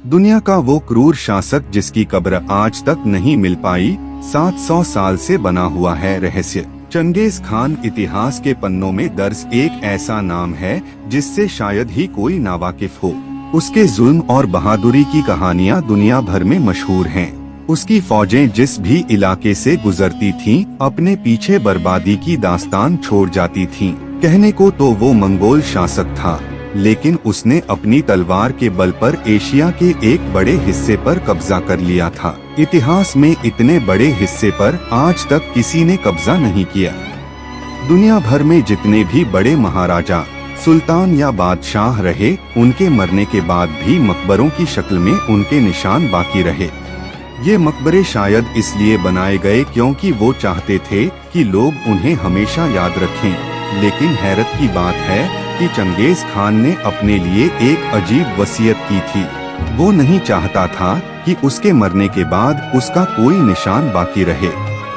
दुनिया का वो क्रूर शासक जिसकी कब्र आज तक नहीं मिल पाई, 700 साल से बना हुआ है रहस्य। चंगेज खान इतिहास के पन्नों में दर्ज एक ऐसा नाम है जिससे शायद ही कोई नावाकिफ हो। उसके जुल्म और बहादुरी की कहानियां दुनिया भर में मशहूर हैं। उसकी फौजें जिस भी इलाके से गुजरती थीं, अपने पीछे बर्बादी की दास्तान छोड़ जाती थीं। कहने को तो वो मंगोल शासक था, लेकिन उसने अपनी तलवार के बल पर एशिया के एक बड़े हिस्से पर कब्जा कर लिया था। इतिहास में इतने बड़े हिस्से पर आज तक किसी ने कब्जा नहीं किया। दुनिया भर में जितने भी बड़े महाराजा, सुल्तान या बादशाह रहे, उनके मरने के बाद भी मकबरों की शक्ल में उनके निशान बाकी रहे। ये मकबरे शायद इसलिए बनाए गए क्योंकि वो चाहते थे कि लोग उन्हें हमेशा याद रखें। लेकिन हैरत की बात है कि चंगेज खान ने अपने लिए एक अजीब वसीयत की थी। वो नहीं चाहता था कि उसके मरने के बाद उसका कोई निशान बाकी रहे।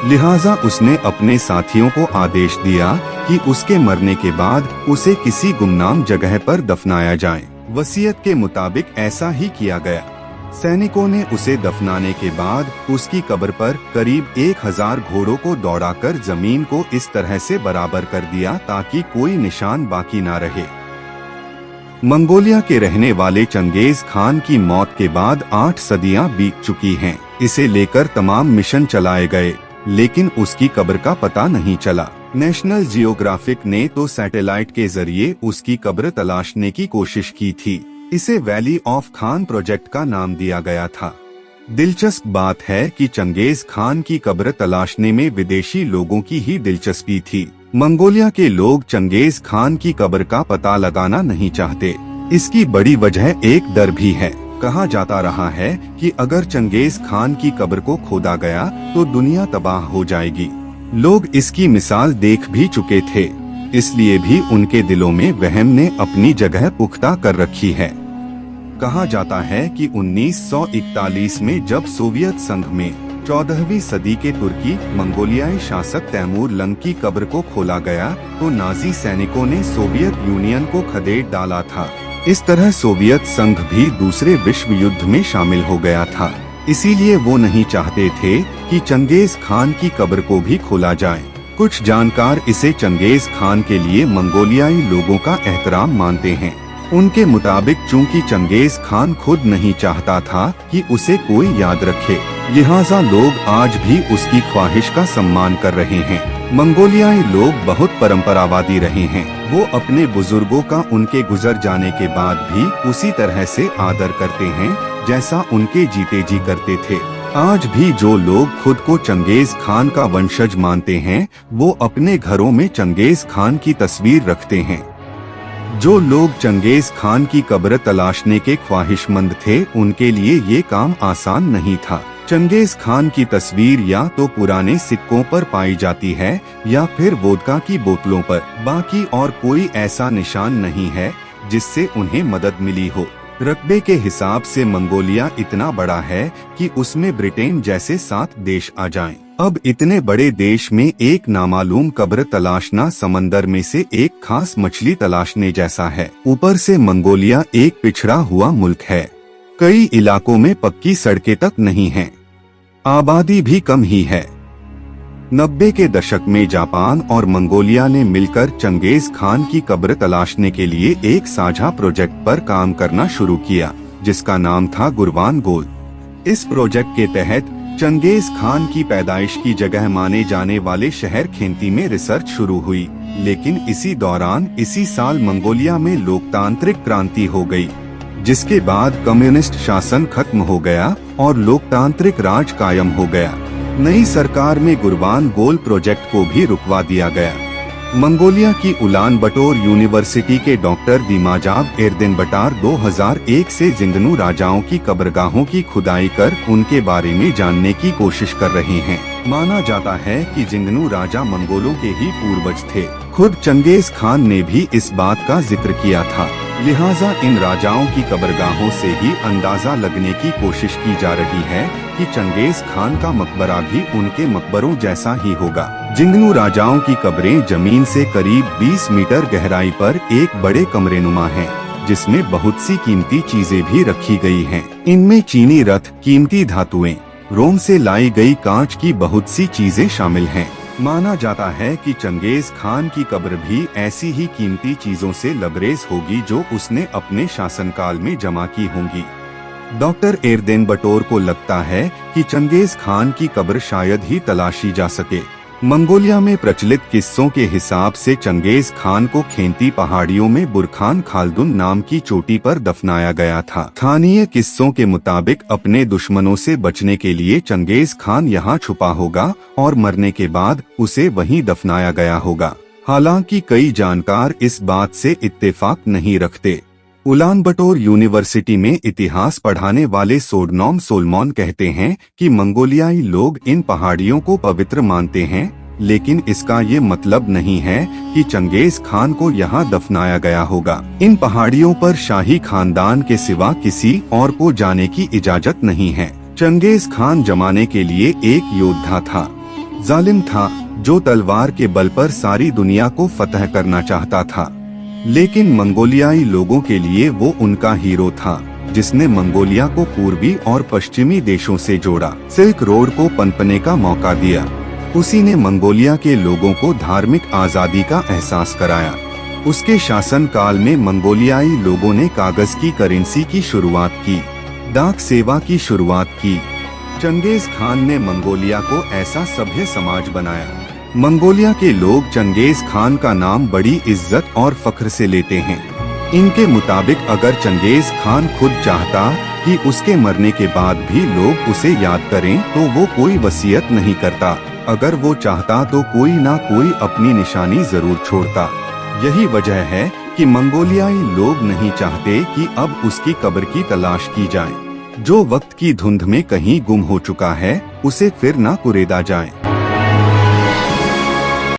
लिहाजा उसने अपने साथियों को आदेश दिया कि उसके मरने के बाद उसे किसी गुमनाम जगह पर दफनाया जाए। वसीयत के मुताबिक ऐसा ही किया गया। सैनिकों ने उसे दफनाने के बाद उसकी कब्र पर करीब 1000 घोड़ों को दौड़ाकर जमीन को इस तरह से बराबर कर दिया ताकि कोई निशान बाकी ना रहे। मंगोलिया के रहने वाले चंगेज खान की मौत के बाद 8 सदियां बीत चुकी हैं। इसे लेकर तमाम मिशन चलाए गए, लेकिन उसकी कब्र का पता नहीं चला। नेशनल जियोग्राफिक ने तो सैटेलाइट के जरिए उसकी कब्र तलाशने की कोशिश की थी। इसे वैली ऑफ खान प्रोजेक्ट का नाम दिया गया था। दिलचस्प बात है कि चंगेज खान की कब्र तलाशने में विदेशी लोगों की ही दिलचस्पी थी। मंगोलिया के लोग चंगेज खान की कब्र का पता लगाना नहीं चाहते। इसकी बड़ी वजह एक डर भी है। कहा जाता रहा है कि अगर चंगेज खान की कब्र को खोदा गया तो दुनिया तबाह हो जाएगी। लोग इसकी मिसाल देख भी चुके थे, इसलिए भी उनके दिलों में वहम ने अपनी जगह पुख्ता कर रखी है। कहा जाता है कि 1941 में जब सोवियत संघ में 14वीं सदी के तुर्की मंगोलियाई शासक तैमूर लंग की कब्र को खोला गया तो नाजी सैनिकों ने सोवियत यूनियन को खदेड़ डाला था। इस तरह सोवियत संघ भी दूसरे विश्व युद्ध में शामिल हो गया था। इसीलिए वो नहीं चाहते थे कि चंगेज खान की कब्र को भी खोला जाए। कुछ जानकार इसे चंगेज खान के लिए मंगोलियाई लोगों का एहतराम मानते हैं। उनके मुताबिक चूंकि चंगेज खान खुद नहीं चाहता था कि उसे कोई याद रखे, लिहाजा लोग आज भी उसकी ख्वाहिश का सम्मान कर रहे हैं। मंगोलियाई लोग बहुत परंपरावादी रहे हैं। वो अपने बुजुर्गों का उनके गुजर जाने के बाद भी उसी तरह से आदर करते हैं जैसा उनके जीते जी करते थे। आज भी जो लोग खुद को चंगेज खान का वंशज मानते हैं, वो अपने घरों में चंगेज खान की तस्वीर रखते हैं। जो लोग चंगेज खान की कब्र तलाशने के ख्वाहिशमंद थे, उनके लिए ये काम आसान नहीं था। चंगेज खान की तस्वीर या तो पुराने सिक्कों पर पाई जाती है या फिर वोदका की बोतलों पर। बाकी और कोई ऐसा निशान नहीं है जिससे उन्हें मदद मिली हो। रकबे के हिसाब से मंगोलिया इतना बड़ा है कि उसमें ब्रिटेन जैसे 7 देश आ जाएं। अब इतने बड़े देश में एक नामालूम कब्र तलाशना समंदर में से एक खास मछली तलाशने जैसा है। ऊपर से मंगोलिया एक पिछड़ा हुआ मुल्क है। कई इलाकों में पक्की सड़कें तक नहीं हैं। आबादी भी कम ही है। 90 के दशक में जापान और मंगोलिया ने मिलकर चंगेज खान की कब्र तलाशने के लिए एक साझा प्रोजेक्ट पर काम करना शुरू किया, जिसका नाम था गुरवान गोल। इस प्रोजेक्ट के तहत चंगेज खान की पैदाइश की जगह माने जाने वाले शहर खेंती में रिसर्च शुरू हुई। लेकिन इसी दौरान इसी साल मंगोलिया में लोकतांत्रिक क्रांति हो गई, जिसके बाद कम्युनिस्ट शासन खत्म हो गया और लोकतांत्रिक राज कायम हो गया। नई सरकार में गुरवान गोल प्रोजेक्ट को भी रुकवा दिया गया। मंगोलिया की उलान बटोर यूनिवर्सिटी के डॉक्टर दिमाजाब एर्देनबटार 2001 से जिंगनू राजाओं की कब्रगाहों की खुदाई कर उनके बारे में जानने की कोशिश कर रहे हैं। माना जाता है कि जिंगनू राजा मंगोलों के ही पूर्वज थे। खुद चंगेज खान ने भी इस बात का जिक्र किया था। लिहाजा इन राजाओं की कब्रगाहों से ही अंदाजा लगने की कोशिश की जा रही है कि चंगेज खान का मकबरा भी उनके मकबरों जैसा ही होगा। जिंगनू राजाओं की कब्रें जमीन से करीब 20 मीटर गहराई पर एक बड़े कमरेनुमा हैं। जिसमें बहुत सी कीमती चीजें भी रखी गई हैं। इनमें चीनी रथ, कीमती धातुएं, रोम से लाई गई कांच की बहुत सी चीजें शामिल हैं। माना जाता है कि चंगेज खान की कब्र भी ऐसी ही कीमती चीजों से लबरेज होगी जो उसने अपने शासनकाल में जमा की होंगी। डॉक्टर एरदेन बटोर को लगता है कि चंगेज खान की कब्र शायद ही तलाशी जा सके। मंगोलिया में प्रचलित किस्सों के हिसाब से चंगेज खान को खेंती पहाड़ियों में बुरखान खालदुन नाम की चोटी पर दफनाया गया था। स्थानीय किस्सों के मुताबिक अपने दुश्मनों से बचने के लिए चंगेज खान यहाँ छुपा होगा और मरने के बाद उसे वहीं दफनाया गया होगा। हालांकि कई जानकार इस बात से इत्तेफाक नहीं रखते। उलानबटोर यूनिवर्सिटी में इतिहास पढ़ाने वाले सोडनॉम सोलमॉन कहते हैं कि मंगोलियाई लोग इन पहाड़ियों को पवित्र मानते हैं, लेकिन इसका ये मतलब नहीं है कि चंगेज खान को यहाँ दफनाया गया होगा। इन पहाड़ियों पर शाही खानदान के सिवा किसी और को जाने की इजाजत नहीं है। चंगेज खान जमाने के लिए एक योद्धा था, जालिम था, जो तलवार के बल पर सारी दुनिया को फतह करना चाहता था। लेकिन मंगोलियाई लोगों के लिए वो उनका हीरो था, जिसने मंगोलिया को पूर्वी और पश्चिमी देशों से जोड़ा, सिल्क रोड को पनपने का मौका दिया। उसी ने मंगोलिया के लोगों को धार्मिक आजादी का एहसास कराया। उसके शासनकाल में मंगोलियाई लोगों ने कागज की करेंसी की शुरुआत की, डाक सेवा की शुरुआत की। चंगेज खान ने मंगोलिया को ऐसा सभ्य समाज बनाया। मंगोलिया के लोग चंगेज खान का नाम बड़ी इज्जत और फख्र से लेते हैं। इनके मुताबिक अगर चंगेज खान खुद चाहता कि उसके मरने के बाद भी लोग उसे याद करें तो वो कोई वसीयत नहीं करता। अगर वो चाहता तो कोई ना कोई अपनी निशानी जरूर छोड़ता। यही वजह है कि मंगोलियाई लोग नहीं चाहते कि अब उसकी कब्र की तलाश की जाए। जो वक्त की धुंध में कहीं गुम हो चुका है, उसे फिर ना कुरेदा जाए।